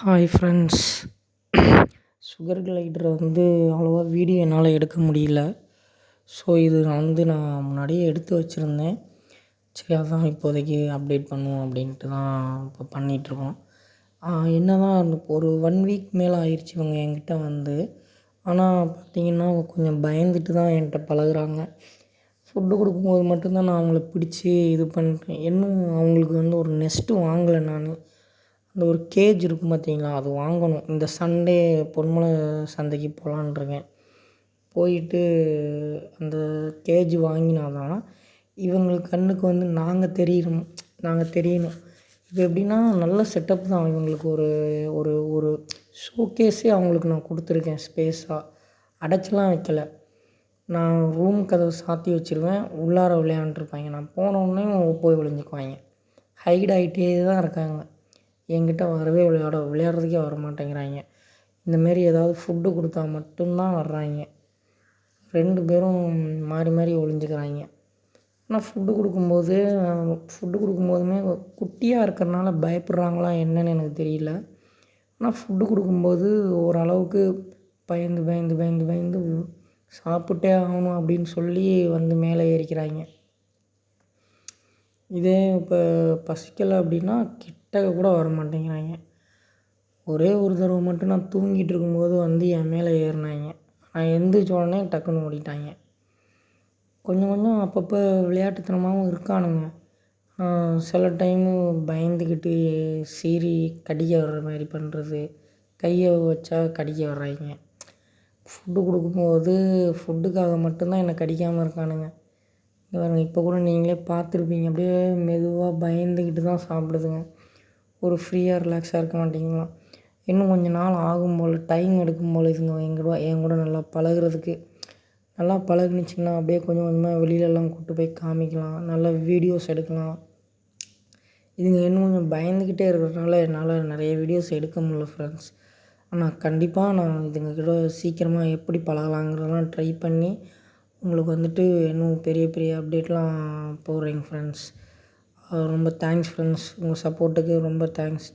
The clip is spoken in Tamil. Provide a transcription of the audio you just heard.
Hi friends. சுகர் கிளைடரை அவ்வளோவா வீடியோ என்னால் எடுக்க முடியல. ஸோ இது நான் முன்னாடியே எடுத்து வச்சுருந்தேன். சரி, அதான் இப்போதைக்கு அப்டேட் பண்ணுவோம் அப்படின்ட்டு தான் இப்போ பண்ணிகிட்ருக்கோம். என்ன தான் ஒரு 1 வீக் மேலே ஆயிடுச்சு இவங்க என்கிட்ட ஆனால் பார்த்திங்கன்னா கொஞ்சம் பயந்துட்டு தான் என்கிட்ட பழகுறாங்க. ஃபுட்டு கொடுக்கும்போது மட்டும்தான் நான் அவங்கள பிடிச்சி இது பண்ணுறேன். இன்னும் அவங்களுக்கு ஒரு நெஸ்ட்டு வாங்கலை நான். அந்த ஒரு கேஜ் இருக்கும் பார்த்தீங்களா, அது வாங்கணும். இந்த சண்டே பொன்மலை சந்தைக்கு போகலான்ருக்கேன். போயிட்டு அந்த கேஜ் வாங்கினா தான் இவங்களுக்கு கண்ணுக்கு நாங்கள் தெரியணும். இப்போ எப்படின்னா நல்ல செட்டப் தான். இவங்களுக்கு ஒரு ஒரு ஒரு ஷோகேஸே அவங்களுக்கு நான் கொடுத்துருக்கேன் ஸ்பேஸாக. அடைச்சிலாம் வைக்கல. நான் ரூம் கதவை சாத்தி வச்சுருவேன். உள்ளார விளையாண்ட்ருப்பாய்ங்க. நான் போனோடனே போய் ஒளிஞ்சுக்குவாய்ங்க. ஹைட் ஆகிட்டே தான் இருக்காங்க. என்கிட்ட விளையாடுறதுக்கே வரமாட்டேங்கிறாய்ங்க. இந்தமாரி ஏதாவது ஃபுட்டு கொடுத்தா மட்டும்தான் வர்றாய்ங்க. 2 பேரும் மாறி மாறி ஒளிஞ்சுக்கிறாய்ங்க. ஆனால் ஃபுட்டு கொடுக்கும்போதுமே குட்டியாக இருக்கிறனால பயப்படுறாங்களா என்னன்னு எனக்கு தெரியல. ஆனால் ஃபுட்டு கொடுக்கும்போது ஓரளவுக்கு பயந்து பயந்து பயந்து பயந்து சாப்பிட்டே ஆகணும் அப்படின்னு சொல்லி மேலே ஏறிக்கிறாய்ங்க. இதே இப்போ பசிக்கலை அப்படின்னா கிட்டக்க கூட வரமாட்டேங்கிறாய்ங்க. ஒரே ஒரு தடவை மட்டும் நான் தூங்கிட்டு இருக்கும்போது என் மேலே ஏறினாய்ங்க. நான் எந்திரிச்ச உடனே டக்குன்னு ஓடிட்டாய்ங்க. கொஞ்சம் கொஞ்சம் அப்பப்போ விளையாட்டுத்தனமாகவும் இருக்கானுங்க. சில டைமு பயந்துக்கிட்டு சீறி கடிக்க வர்ற மாதிரி பண்ணுறது, கையை வச்சா கடிக்க வர்றாய்ங்க. ஃபுட்டு கொடுக்கும்போது ஃபுட்டுக்காக மட்டும்தான் என்னை கடிக்காமல் இருக்கானுங்க. பாருங்க, இப்போ கூட நீங்களே பார்த்துருப்பீங்க. அப்படியே மெதுவாக பயந்துக்கிட்டு தான் சாப்பிடுதுங்க. ஒரு ஃப்ரீயாக ரிலாக்ஸாக இருக்க மாட்டேங்கலாம். இன்னும் கொஞ்சம் நாள் ஆகும் போல், டைம் எடுக்கும் போல் இதுங்க என் கூட நல்லா பழகுறதுக்கு. நல்லா பழகுனுச்சிங்கன்னா அப்படியே கொஞ்சம் கொஞ்சமாக வெளியிலலாம் கூட்டு போய் காமிக்கலாம். நல்லா வீடியோஸ் எடுக்கலாம். இதுங்க இன்னும் கொஞ்சம் பயந்துக்கிட்டே இருக்கிறதுனால என்னால் நிறைய வீடியோஸ் எடுக்க முடியல ஃப்ரெண்ட்ஸ். ஆனால் கண்டிப்பாக நான் இதுங்கக்கிட்ட சீக்கிரமாக எப்படி பழகலாங்கிறதெல்லாம் ட்ரை பண்ணி உங்களுக்கு இன்னும் பெரிய பெரிய அப்டேட்லாம் போடுறேங்க ஃப்ரெண்ட்ஸ். ரொம்ப தேங்க்ஸ் ஃப்ரெண்ட்ஸ். உங்கள் சப்போர்ட்டுக்கு ரொம்ப தேங்க்ஸ்.